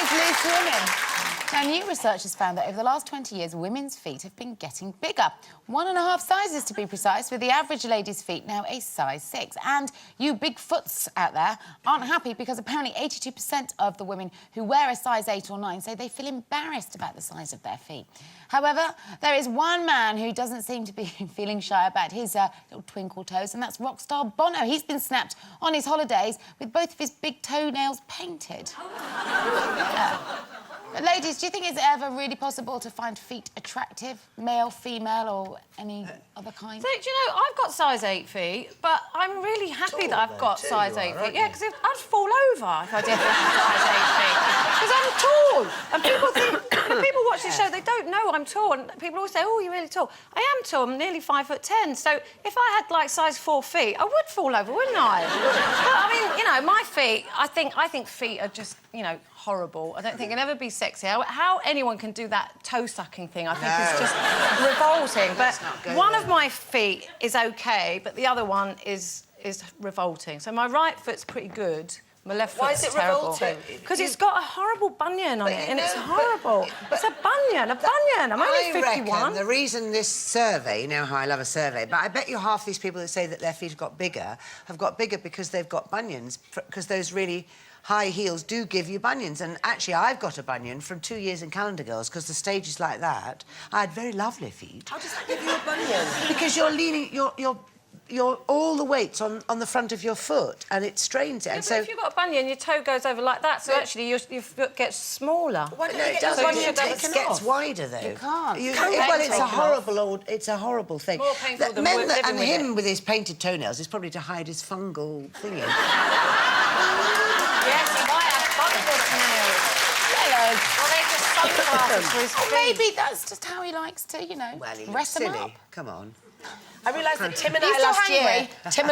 Today's Loose Women. Now, new research has found that over the last 20 years, women's feet have been getting bigger. 1.5 sizes, to be precise, with the average lady's feet now a size 6. And you big foots out there aren't happy because apparently 82% of the women who wear a size 8 or 9 say they feel embarrassed about the size of their feet. However, there is one man who doesn't seem to be feeling shy about his little twinkle toes, and that's rock star Bono. He's been snapped on his holidays with both of his big toenails painted. But ladies, do you think it's ever really possible to find feet attractive? Male, female, or any other kind? So, do you know, I've got size 8 feet, but I'm really happy that I've got size 8 feet. Yeah, because I'd fall over if I didn't have size 8 feet. Because I'm tall. And people think, when people watch this show, they don't know I'm tall. And people always say, oh, you're really tall. I am tall. I'm nearly 5'10". So if I had, like, size 4 feet, I would fall over, wouldn't I? But, I mean, you know, my feet, I think feet are just, you know, horrible. I don't think it'll ever be sexy. How anyone can do that toe-sucking thing, I think, is just revolting. But one of my feet is OK, but the other one is revolting. So my right foot's pretty good. My left foot's terrible. Why is it revolting? Because it's got a horrible bunion on it, and it's horrible. It's a bunion. I'm only 51. I reckon the reason this survey, you know how I love a survey, but I bet you half these people that say that their feet have got bigger because they've got bunions, because those really high heels do give you bunions. And actually, I've got a bunion from 2 years in Calendar Girls, because the stage is like that. I had very lovely feet. How does that give you a bunion? Because you're leaning, you're all the weight's on the front of your foot, and it strains it. Yeah, and but so if you've got a bunion, your toe goes over like that, so actually your foot gets smaller. Why don't no, you it get doesn't. it Gets wider, though. You can't. Well, it's a horrible thing. More painful than men living and with him it. with his painted toenails is probably to hide his fungal thingy. Yes, he might have fungus nails. Hello. Well, they're just sunglasses for his feet. Maybe that's just how he likes to, you know, Well, he looks rest them up. silly. Come on. I realised that Tim and He's still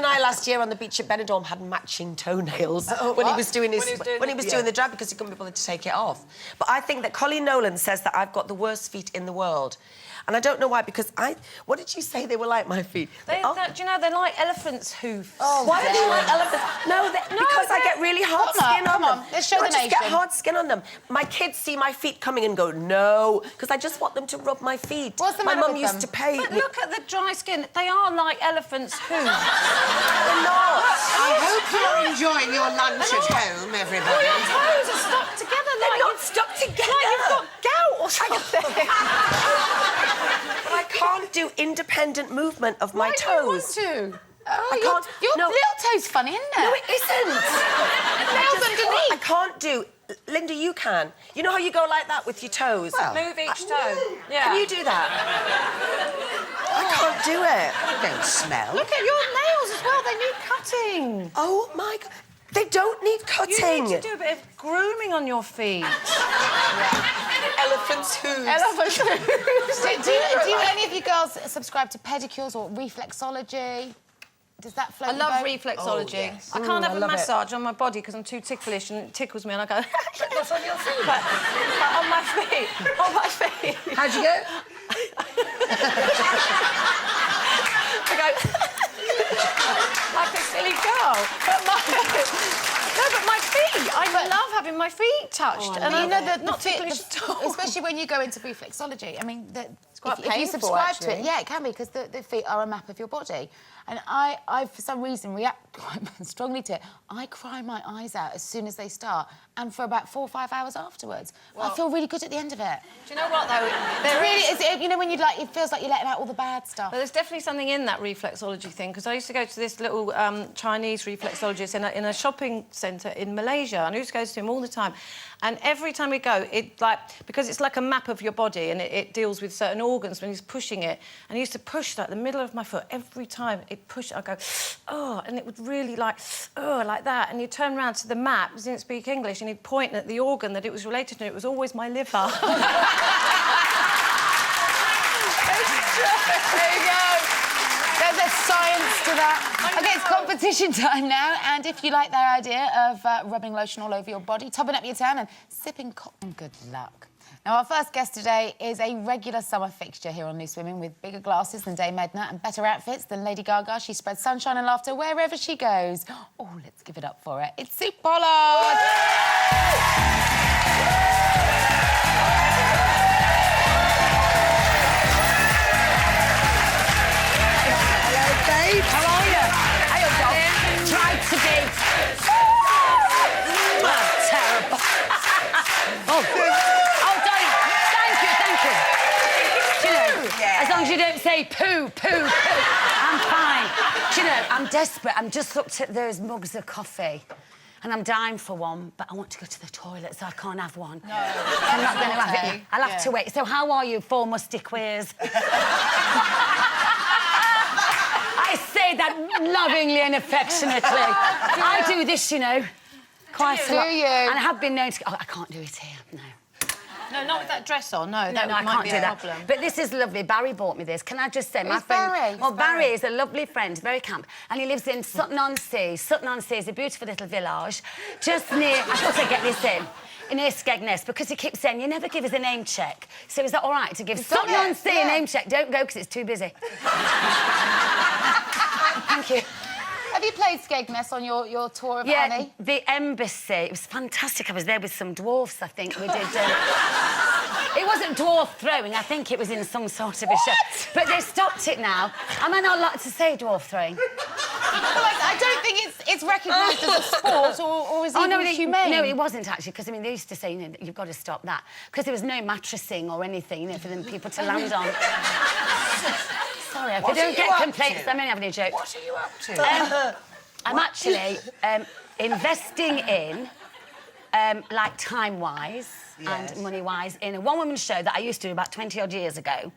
I last year on the beach at Benidorm had matching toenails when he was doing doing the drag, because he couldn't be bothered to take it off. But I think that Colleen Nolan says that I've got the worst feet in the world. And I don't know why, because what did you say they were like, my feet? Do you know, they're like elephants' hoofs. Oh, why do you like elephants? No, because I get really hard skin on them. Let's show the I just nation. get hard skin on them. My kids see my feet coming and go, no, because I just want them to rub my feet. What's the my matter mum with used them? to pay But me. look at the dry skin. They are like elephants' hooves. They're not. I hope you're enjoying your lunch at home, everybody. All your toes are stuck together. They're like not stuck together. Like you've got gout or something. But I can't do independent movement of my toes. Why do you want to? I can't. Your no. little toe's funny, isn't it? No, it isn't. Nails underneath. I can't do. Linda, you can. You know how you go like that with your toes? Well, Move each toe. Yeah. Can you do that? I can't do it. You don't smell. Look at your nails as well. They need cutting. Oh, my God. They don't need cutting. You need to do a bit of grooming on your feet. Elephant's hooves. Elephant's hooves. do any of you girls subscribe to pedicures or reflexology? Does that float I love your boat? reflexology. Oh, yes. I can't have a love it. massage on my body because I'm too ticklish and it tickles me and I go... That's on your feet. but on my feet. On my feet. How'd you go? I go... like a silly girl. But my feet. I love having my feet touched. And you know not ticklish at all. especially when you go into reflexology. I mean, quite if you painful, subscribe to it, actually. yeah, it can be, because the feet are a map of your body. And I for some reason, react quite strongly to it. I cry my eyes out as soon as they start, and for about 4 or 5 hours afterwards. I feel really good at the end of it. Do you know what, though? There really is, you know, when it feels like you're letting out all the bad stuff. But there's definitely something in that reflexology thing, because I used to go to this little Chinese reflexologist in a shopping centre in Malaysia, and I used to go to him all the time. And every time we go, because it's like a map of your body, and it deals with certain organs when he's pushing it. And he used to push like the middle of my foot every time it pushed. I'd go, oh, and it would really like that. And he'd turn around to the map, he didn't speak English, and he'd point at the organ that it was related to. It was always my liver. There you go. There's a science to that. OK, it's competition time now, and if you like their idea of rubbing lotion all over your body, topping up your tan and sipping cotton, good luck. Now, our first guest today is a regular summer fixture here on Loose Women, with bigger glasses than Dame Edna and better outfits than Lady Gaga. She spreads sunshine and laughter wherever she goes. Oh, let's give it up for her. It's Sue Pollard! How are you? Hey, dog. Tried to be... terrible. Oh, darling, thank you. Do you know, as long as you don't say poo, I'm fine. Do you know, I'm desperate. I'm just looked at those mugs of coffee and I'm dying for one, but I want to go to the toilet, so I can't have one. No. I'm not going to have it. I'll have to wait. So how are you, four musty queers? I say that lovingly and affectionately. I do this, you know, quite a lot. Do you? And I have been known to... Oh, I can't do it here, no. No, not with that dress on, no. No, That I might can't be do a that. problem. But this is lovely. Barry bought me this. Can I just say, my Who's friend... Barry? Well, Who's Barry Barry? is a lovely friend, very camp, and he lives in Sutton-on-Sea. Sutton-on-Sea is a beautiful little village just near... I thought I'd get this in. Near Skegness, because he keeps saying, you never give us a name check. So is that all right to give Sutton-on-Sea a name check? Don't go, because it's too busy. Thank you. Have you played Skegness on your tour of Annie? The embassy. It was fantastic. I was there with some dwarfs, I think. We did... It wasn't dwarf throwing. I think it was in some sort of a show. But they stopped it now. Am I not allowed to say dwarf throwing? I don't think it's recognised as a sport or as even humane. No, it wasn't, actually, because, I mean, they used to say, you know, you've got to stop that. Because there was no mattressing or anything, you know, for them people to land on. Sorry, if I don't get complaints, I'm only having a joke. What are you up to? I'm actually investing in, like, time-wise and money-wise, in a one-woman show that I used to do about 20-odd years ago.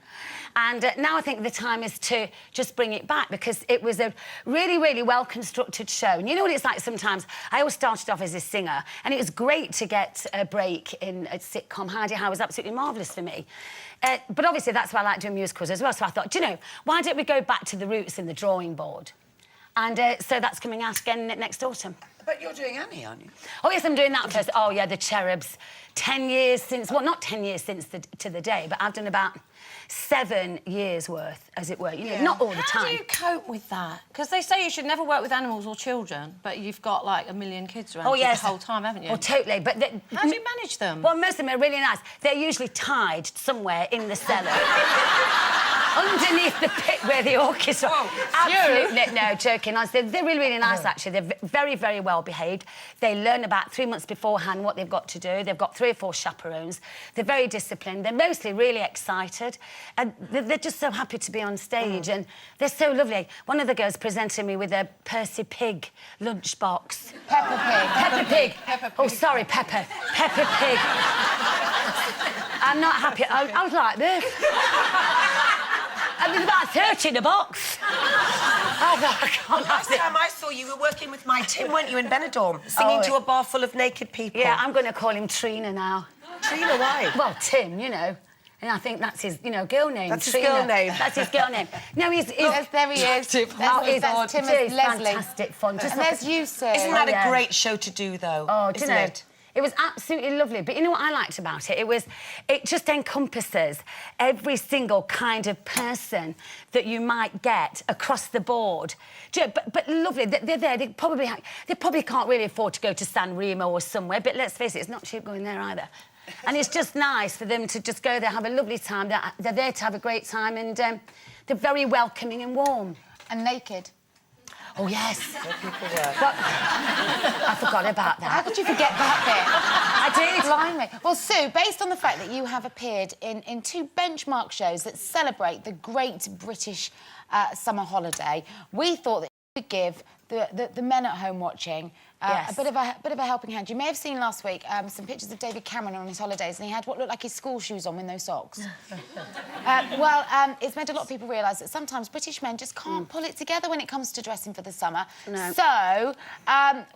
And now I think the time is to just bring it back, because it was a really, really well-constructed show. And you know what it's like sometimes? I always started off as a singer, and it was great to get a break in a sitcom. Heidi Howe was absolutely marvellous for me. But obviously that's why I like doing musicals as well. So I thought, do you know, why don't we go back to the roots in the drawing board? And so that's coming out again next autumn. But you're doing Annie, aren't you? Oh, yes, I'm doing that first. Oh, yeah, the Cherubs. 10 years since... Well, not 10 years since to the day, but I've done about 7 years' worth, as it were. You know, not all the time. How do you cope with that? Because they say you should never work with animals or children, but you've got, like, 1 million kids around you the whole time, haven't you? Oh, totally. But how do you manage them? Well, most of them are really nice. They're usually tied somewhere in the cellar. Underneath the pit where the orchids are. Oh, absolutely. No, joking. Honestly, they're really, really nice, actually. They're very, very well behaved. They learn about 3 months beforehand what they've got to do. They've got 3 or 4 chaperones. They're very disciplined. They're mostly really excited. And they're just so happy to be on stage. And they're so lovely. One of the girls presented me with a Percy Pig lunchbox. Peppa Pig. Peppa Pig. Oh, sorry, Peppa. Peppa Pig. I'm not happy. I was like this. And there's about 30 in a box. I thought, I can't have Last time I saw you were working with my Tim, weren't you, in Benidorm, singing to a bar full of naked people? Yeah, I'm going to call him Trina now. Trina, why? Well, Tim, you know. And I think that's his, you know, girl name. That's Trina. his girl name. That's his girl name. No, he's... Yes, there he is. That's Tim as Leslie. Fantastic fun. And there's you, Sue. Isn't that a great show to do, though? Oh, do you isn't know? it? It was absolutely lovely. But you know what I liked about it? It just encompasses every single kind of person that you might get across the board. But lovely. They're there. They probably can't really afford to go to San Remo or somewhere. But let's face it, it's not cheap going there either. And it's just nice for them to just go there, have a lovely time. They're there to have a great time, and they're very welcoming and warm. And naked. Oh, yes. I forgot about that. How could you forget that bit? I did. Blimey. Well, Sue, based on the fact that you have appeared in 2 benchmark shows that celebrate the great British summer holiday, we thought that you would give the men at home watching a bit of a helping hand. You may have seen last week some pictures of David Cameron on his holidays, and he had what looked like his school shoes on with no socks. It's made a lot of people realise that sometimes British men just can't pull it together when it comes to dressing for the summer. No. So,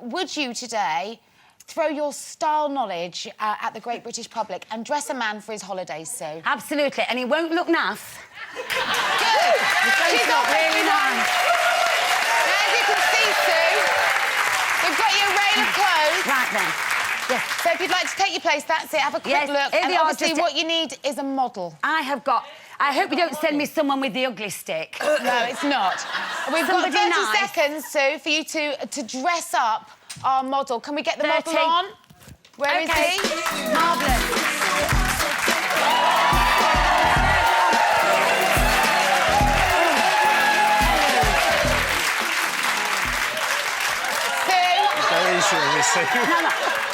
would you today throw your style knowledge at the great British public and dress a man for his holidays, Sue? Absolutely, and he won't look naff. Good! She's not really nice. Now, as you can see, Sue, we've got your array of clothes. Right then. Yes. So if you'd like to take your place, that's it. Have a quick Yes, look. here And they are, obviously just- what you need is a model. I have got... I hope you don't send me someone with the ugly stick. No, it's not. We've Somebody got 30 nice. seconds, Sue, for you to dress up our model. Can we get the 30. model on? Where is Okay. he? Marvellous. No.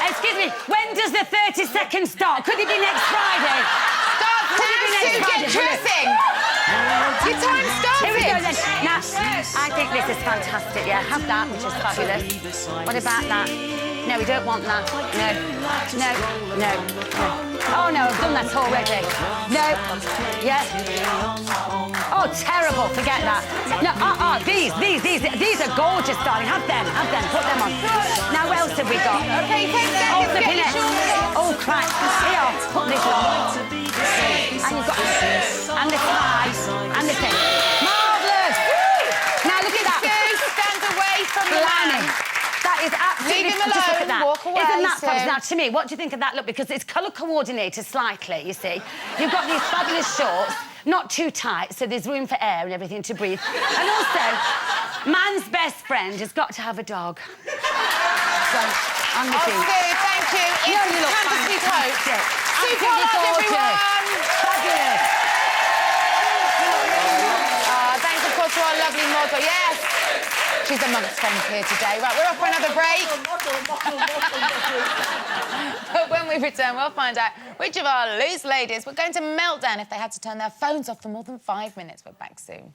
Excuse me, when does the 30 seconds start? Could it be next Friday? Start Could it be now, next Sue, Friday? get dressing. Your time started. Here we go then. Now, I think this is fantastic, yeah. Have that, which is fabulous. What about that? No, we don't want that. No. Oh, no, I've done that already. No. Yeah. Oh, terrible. Forget that. No, these are gorgeous, darling. Have them. Put them on. Now, what else have we got? Okay, 10 seconds. Oh, Get flipping your it. shorts on. Oh, crap. Here, put this on. And you've got... And the tie. And the thing. Marvellous. Now, look at that. Sue, stand away from the Blimey. man. That is absolutely... Leave him Just look alone, at that. walk away, Isn't that Sue. fabulous? Now, to me, what do you think of that look? Because it's colour coordinated slightly, you see. You've got these fabulous shorts, not too tight, so there's room for air and everything to breathe. And also, man's best friend has got to have a dog. So, on the Oh, beach. Sue, thank you. It's You look fantasy coat. fantastic. Sue Absolutely Pollard, gorgeous. everyone. Fabulous. Thanks, of course, to our lovely model. Yes. She's amongst friends here today. Right, we're off for another break. But when we return, we'll find out which of our loose ladies were going to melt down if they had to turn their phones off for more than 5 minutes. We're back soon.